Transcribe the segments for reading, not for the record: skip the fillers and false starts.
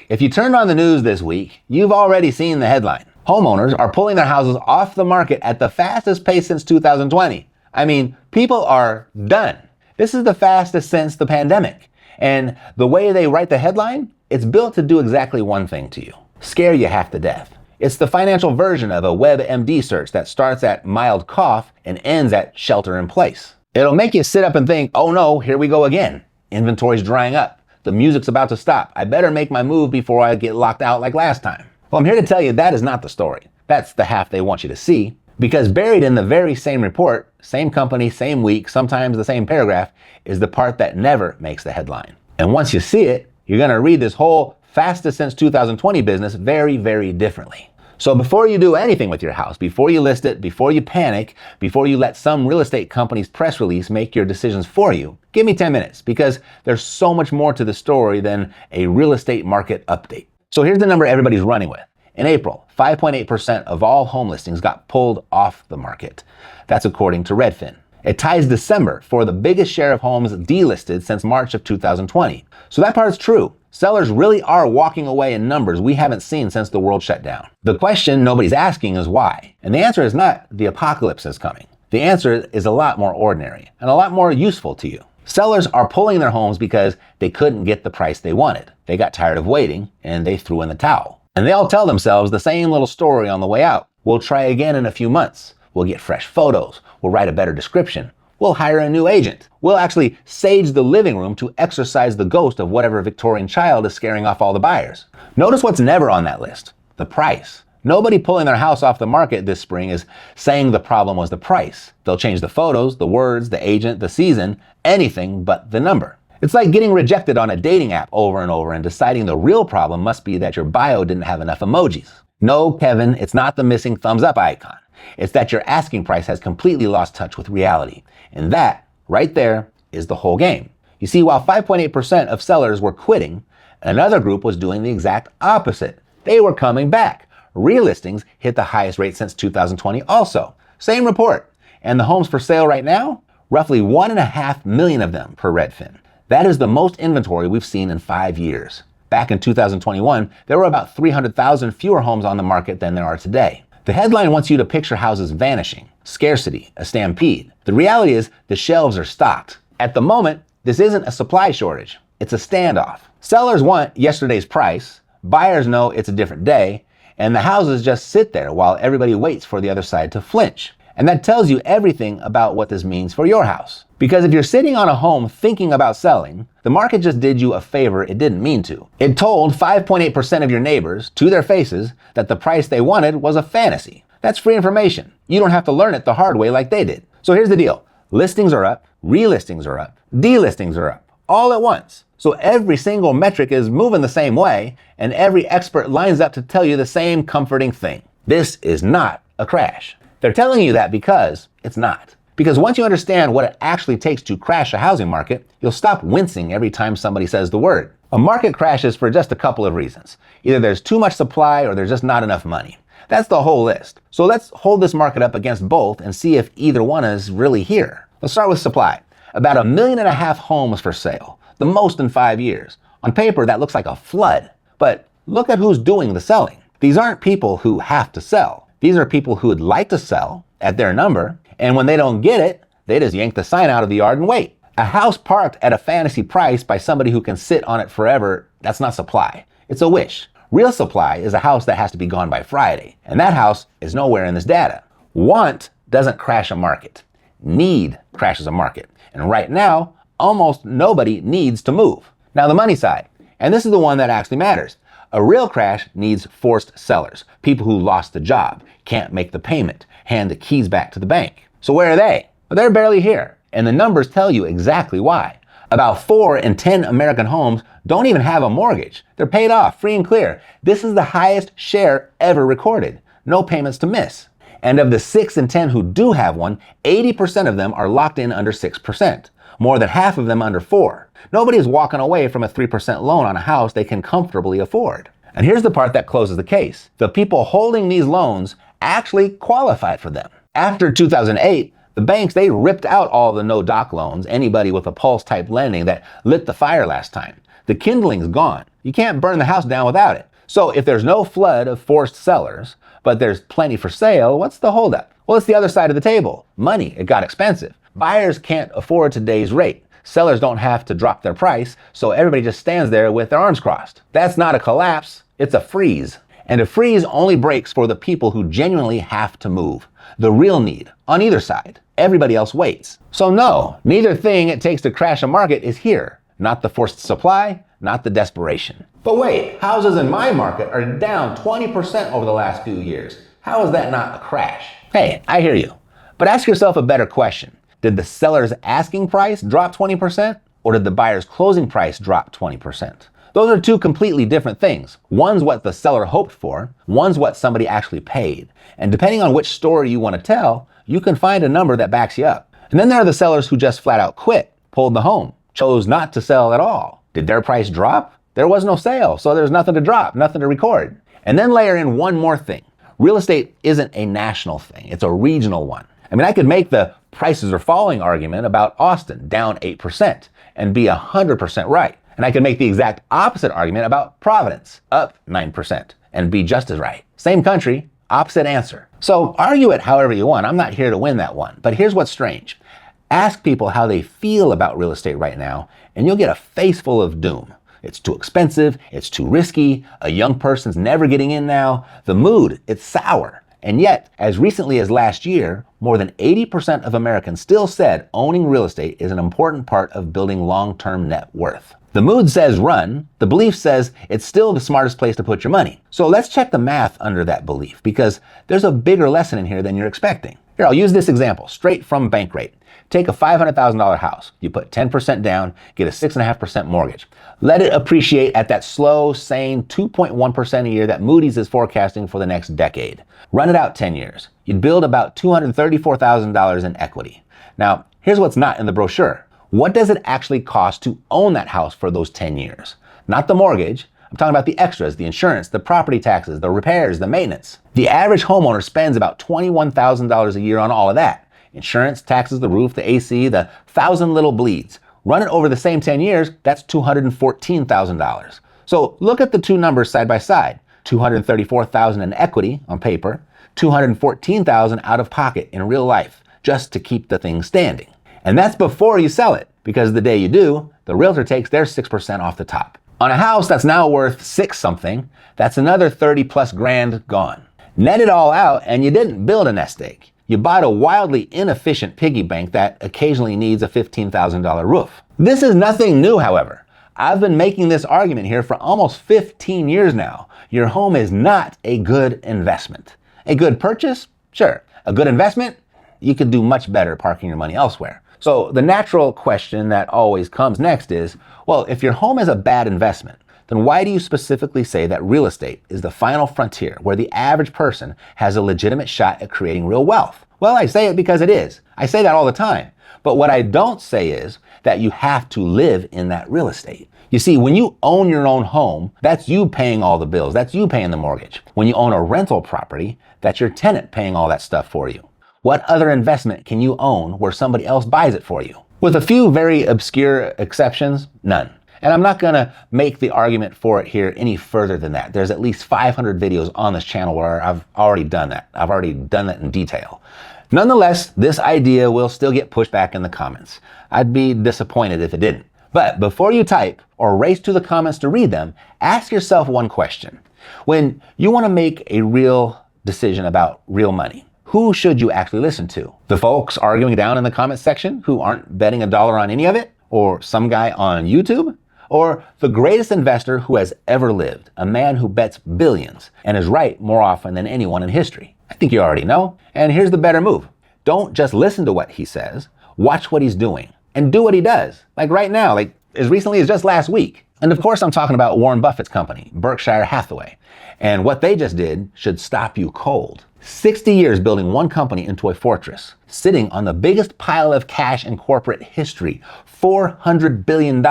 If you turned on the news this week, you've already seen the headline. Homeowners are pulling their houses off the market at the fastest pace since 2020. I mean, people are done. This is the fastest since the pandemic. And the way they write the headline, it's built to do exactly one thing to you: scare you half to death. It's the financial version of a WebMD search that starts at mild cough and ends at shelter in place. It'll make you sit up and think, oh no, here we go again. Inventory's drying up. The music's about to stop. I better make my move before I get locked out like last time. Well, I'm here to tell you that is not the story. That's the half they want you to see. Because buried in the very same report, same company, same week, sometimes the same paragraph, is the part that never makes the headline. And once you see it, you're going to read this whole fastest since 2020 business very, very differently. So before you do anything with your house, before you list it, before you panic, before you let some real estate company's press release make your decisions for you, give me 10 minutes, because there's so much more to the story than a real estate market update. So here's the number everybody's running with. In April, 5.8% of all home listings got pulled off the market. That's according to Redfin. It ties December for the biggest share of homes delisted since March of 2020. So that part's true. Sellers really are walking away in numbers we haven't seen since the world shut down. The question nobody's asking is why. And the answer is not the apocalypse is coming. The answer is a lot more ordinary and a lot more useful to you. Sellers are pulling their homes because they couldn't get the price they wanted. They got tired of waiting and they threw in the towel. And they all tell themselves the same little story on the way out. We'll try again in a few months. We'll get fresh photos. We'll write a better description. We'll hire a new agent. We'll actually sage the living room to exorcise the ghost of whatever Victorian child is scaring off all the buyers. Notice what's never on that list: the price. Nobody pulling their house off the market this spring is saying the problem was the price. They'll change the photos, the words, the agent, the season, anything but the number. It's like getting rejected on a dating app over and over and deciding the real problem must be that your bio didn't have enough emojis. No, Kevin, it's not the missing thumbs up icon. It's that your asking price has completely lost touch with reality. And that, right there, is the whole game. You see, while 5.8% of sellers were quitting, another group was doing the exact opposite. They were coming back. Real listings hit the highest rate since 2020 also. Same report. And the homes for sale right now? Roughly 1.5 million of them per Redfin. That is the most inventory we've seen in 5 years. Back in 2021, there were about 300,000 fewer homes on the market than there are today. The headline wants you to picture houses vanishing, scarcity, a stampede. The reality is the shelves are stocked. At the moment, this isn't a supply shortage. It's a standoff. Sellers want yesterday's price, buyers know it's a different day, and the houses just sit there while everybody waits for the other side to flinch. And that tells you everything about what this means for your house. Because if you're sitting on a home thinking about selling, the market just did you a favor it didn't mean to. It told 5.8% of your neighbors to their faces that the price they wanted was a fantasy. That's free information. You don't have to learn it the hard way like they did. So here's the deal. Listings are up, relistings are up, delistings are up, all at once. So every single metric is moving the same way, and every expert lines up to tell you the same comforting thing. This is not a crash. They're telling you that because it's not. Because once you understand what it actually takes to crash a housing market, you'll stop wincing every time somebody says the word. A market crashes for just a couple of reasons. Either there's too much supply or there's just not enough money. That's the whole list. So let's hold this market up against both and see if either one is really here. Let's start with supply. About 1.5 million homes for sale, the most in 5 years. On paper, that looks like a flood. But look at who's doing the selling. These aren't people who have to sell. These are people who would like to sell at their number, and when they don't get it, they just yank the sign out of the yard and wait. A house parked at a fantasy price by somebody who can sit on it forever, that's not supply. It's a wish. Real supply is a house that has to be gone by Friday, and that house is nowhere in this data. Want doesn't crash a market. Need crashes a market. And right now, almost nobody needs to move. Now the money side, and this is the one that actually matters. A real crash needs forced sellers, people who lost the job, can't make the payment, hand the keys back to the bank. So where are they? Well, they're barely here, and the numbers tell you exactly why. About 4 in 10 American homes don't even have a mortgage. They're paid off, free and clear. This is the highest share ever recorded. No payments to miss. And of the 6 in 10 who do have one, 80% of them are locked in under 6%. More than half of them under 4%. Nobody is walking away from a 3% loan on a house they can comfortably afford. And here's the part that closes the case. The people holding these loans actually qualified for them. After 2008, the banks, they ripped out all the no-doc loans, anybody with a pulse type lending that lit the fire last time. The kindling's gone. You can't burn the house down without it. So if there's no flood of forced sellers, but there's plenty for sale, what's the holdup? Well, it's the other side of the table. Money, it got expensive. Buyers can't afford today's rate. Sellers don't have to drop their price, so everybody just stands there with their arms crossed. That's not a collapse, it's a freeze. And a freeze only breaks for the people who genuinely have to move. The real need, on either side. Everybody else waits. So no, neither thing it takes to crash a market is here. Not the forced supply, not the desperation. But wait, houses in my market are down 20% over the last few years. How is that not a crash? Hey, I hear you. But ask yourself a better question. Did the seller's asking price drop 20%? Or did the buyer's closing price drop 20%? Those are two completely different things. One's what the seller hoped for, one's what somebody actually paid. And depending on which story you want to tell, you can find a number that backs you up. And then there are the sellers who just flat out quit, pulled the home, chose not to sell at all. Did their price drop? There was no sale, so there's nothing to drop, nothing to record. And then layer in one more thing. Real estate isn't a national thing, it's a regional one. I mean, I could make the prices are falling argument about Austin, down 8%, and be 100% right. And I could make the exact opposite argument about Providence, up 9%, and be just as right. Same country, opposite answer. So argue it however you want. I'm not here to win that one. But here's what's strange. Ask people how they feel about real estate right now, and you'll get a face full of doom. It's too expensive, it's too risky, a young person's never getting in now, the mood, it's sour. And yet, as recently as last year, more than 80% of Americans still said owning real estate is an important part of building long-term net worth. The mood says run, the belief says it's still the smartest place to put your money. So let's check the math under that belief, because there's a bigger lesson in here than you're expecting. Here, I'll use this example, straight from Bankrate. Take a $500,000 house. You put 10% down, get a 6.5% mortgage. Let it appreciate at that slow, sane 2.1% a year that Moody's is forecasting for the next decade. Run it out 10 years. You'd build about $234,000 in equity. Now, here's what's not in the brochure. What does it actually cost to own that house for those 10 years? Not the mortgage. I'm talking about the extras, the insurance, the property taxes, the repairs, the maintenance. The average homeowner spends about $21,000 a year on all of that. Insurance, taxes, the roof, the AC, the 1,000 little bleeds. Run it over the same 10 years, that's $214,000. So look at the two numbers side by side. $234,000 in equity on paper, $214,000 out of pocket in real life, just to keep the thing standing. And that's before you sell it, because the day you do, the realtor takes their 6% off the top. On a house that's now worth six something, that's another 30 plus grand gone. Net it all out and you didn't build a nest egg. You bought a wildly inefficient piggy bank that occasionally needs a $15,000 roof. This is nothing new, however. I've been making this argument here for almost 15 years now. Your home is not a good investment. A good purchase? Sure. A good investment? You could do much better parking your money elsewhere. So the natural question that always comes next is, well, if your home is a bad investment, then why do you specifically say that real estate is the final frontier where the average person has a legitimate shot at creating real wealth? Well, I say it because it is. I say that all the time. But what I don't say is that you have to live in that real estate. You see, when you own your own home, that's you paying all the bills. That's you paying the mortgage. When you own a rental property, that's your tenant paying all that stuff for you. What other investment can you own where somebody else buys it for you? With a few very obscure exceptions, none. And I'm not gonna make the argument for it here any further than that. There's at least 500 videos on this channel where I've already done that. I've already done that in detail. Nonetheless, this idea will still get pushed back in the comments. I'd be disappointed if it didn't. But before you type or race to the comments to read them, ask yourself one question. When you wanna make a real decision about real money, who should you actually listen to? The folks arguing down in the comments section who aren't betting $1 on any of it? Or some guy on YouTube? Or the greatest investor who has ever lived, a man who bets billions and is right more often than anyone in history? I think you already know. And here's the better move. Don't just listen to what he says, watch what he's doing and do what he does. Like right now, like as recently as just last week. And of course, I'm talking about Warren Buffett's company, Berkshire Hathaway. And what they just did should stop you cold. 60 years building one company into a fortress, sitting on the biggest pile of cash in corporate history, $400 billion.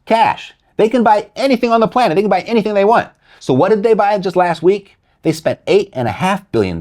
Cash. They can buy anything on the planet. They can buy anything they want. So what did they buy just last week? They spent $8.5 billion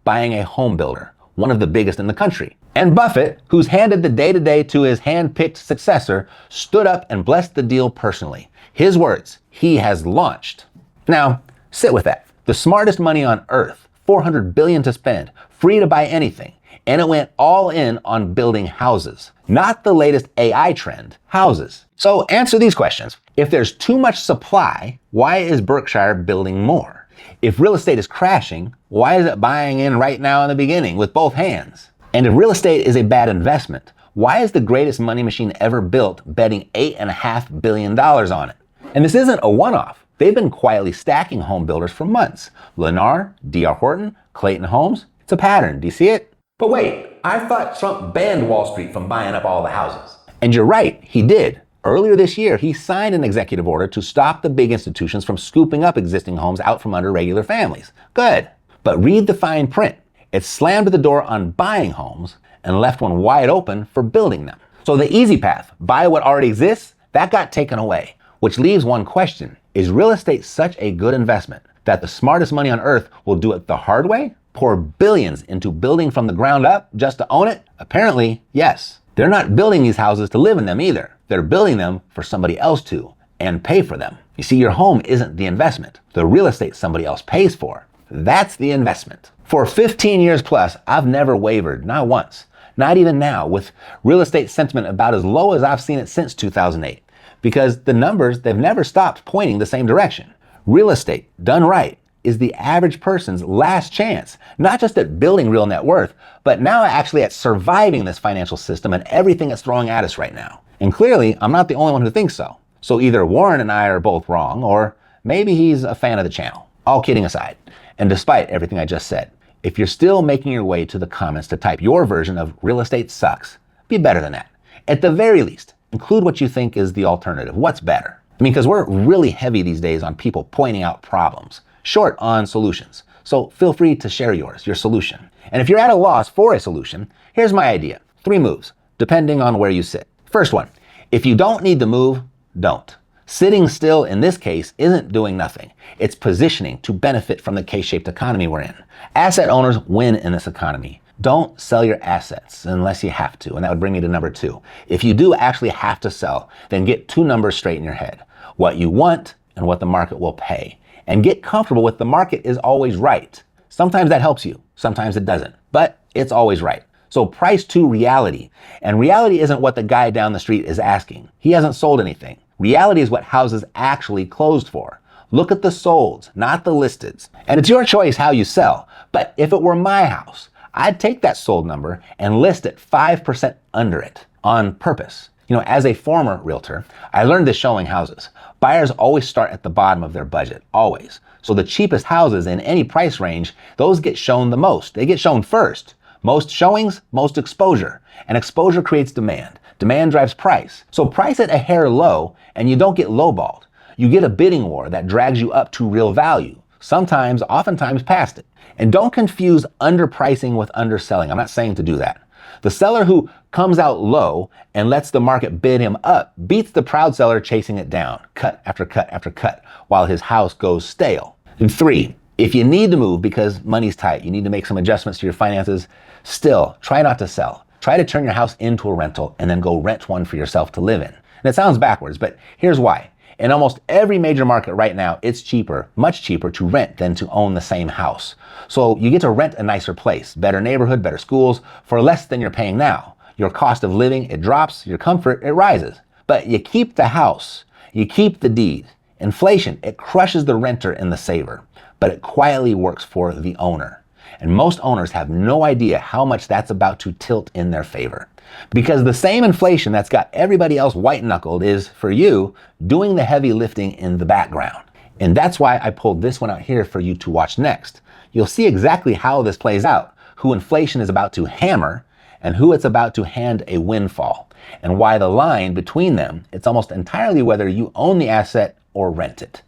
buying a home builder, one of the biggest in the country. And Buffett, who's handed the day-to-day to his hand-picked successor, stood up and blessed the deal personally. His words, he has launched. Now, sit with that. The smartest money on earth, $400 billion to spend, free to buy anything, and it went all in on building houses. Not the latest AI trend, houses. So answer these questions. If there's too much supply, why is Berkshire building more? If real estate is crashing, why is it buying in right now in the beginning with both hands? And if real estate is a bad investment, why is the greatest money machine ever built betting $8.5 billion on it? And this isn't a one-off. They've been quietly stacking home builders for months. Lennar, D.R. Horton, Clayton Homes. It's a pattern. Do you see it? But wait, I thought Trump banned Wall Street from buying up all the houses. And you're right, he did. Earlier this year, he signed an executive order to stop the big institutions from scooping up existing homes out from under regular families. Good. But read the fine print. It slammed the door on buying homes and left one wide open for building them. So the easy path, buy what already exists, that got taken away. Which leaves one question. Is real estate such a good investment that the smartest money on earth will do it the hard way? Pour billions into building from the ground up just to own it? Apparently, yes. They're not building these houses to live in them either. They're building them for somebody else to, and pay for them. You see, your home isn't the investment. The real estate somebody else pays for. That's the investment. For 15 years plus, I've never wavered, not once. Not even now, with real estate sentiment about as low as I've seen it since 2008. Because the numbers, they've never stopped pointing the same direction. Real estate, done right, is the average person's last chance, not just at building real net worth, but now actually at surviving this financial system and everything it's throwing at us right now. And clearly, I'm not the only one who thinks so. So either Warren and I are both wrong, or maybe he's a fan of the channel. All kidding aside, and despite everything I just said, if you're still making your way to the comments to type your version of real estate sucks, be better than that. At the very least, include what you think is the alternative. What's better? I mean, because we're really heavy these days on people pointing out problems, short on solutions. So feel free to share yours, your solution. And if you're at a loss for a solution, here's my idea. 3 moves, depending on where you sit. First one, if you don't need to move, don't. Sitting still in this case isn't doing nothing. It's positioning to benefit from the K-shaped economy we're in. Asset owners win in this economy. Don't sell your assets unless you have to. And that would bring me to number 2. If you do actually have to sell, then get 2 numbers straight in your head. What you want and what the market will pay. And get comfortable with the market is always right. Sometimes that helps you. Sometimes it doesn't. But it's always right. So price to reality. And reality isn't what the guy down the street is asking. He hasn't sold anything. Reality is what houses actually closed for. Look at the solds, not the listeds. And it's your choice how you sell. But if it were my house, I'd take that sold number and list it 5% under it on purpose. You know, as a former realtor, I learned this showing houses. Buyers always start at the bottom of their budget, always. So the cheapest houses in any price range, those get shown the most. They get shown first. Most showings, most exposure. And exposure creates demand. Demand drives price. So price it a hair low and you don't get lowballed. You get a bidding war that drags you up to real value. Sometimes, oftentimes past it. And don't confuse underpricing with underselling. I'm not saying to do that. The seller who comes out low and lets the market bid him up beats the proud seller chasing it down, cut after cut after cut, while his house goes stale. And 3, if you need to move because money's tight, you need to make some adjustments to your finances, still try not to sell. Try to turn your house into a rental and then go rent one for yourself to live in. And it sounds backwards, but here's why. In almost every major market right now, it's cheaper, much cheaper to rent than to own the same house. So you get to rent a nicer place, better neighborhood, better schools, for less than you're paying now. Your cost of living, it drops, your comfort, it rises. But you keep the house, you keep the deed. Inflation, it crushes the renter and the saver, but it quietly works for the owner. And most owners have no idea how much that's about to tilt in their favor. Because the same inflation that's got everybody else white-knuckled is, for you, doing the heavy lifting in the background. And that's why I pulled this one out here for you to watch next. You'll see exactly how this plays out, who inflation is about to hammer and who it's about to hand a windfall, and why the line between them, it's almost entirely whether you own the asset or rent it.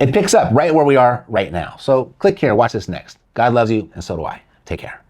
It picks up right where we are right now. So click here, watch this next. God loves you, and so do I. Take care.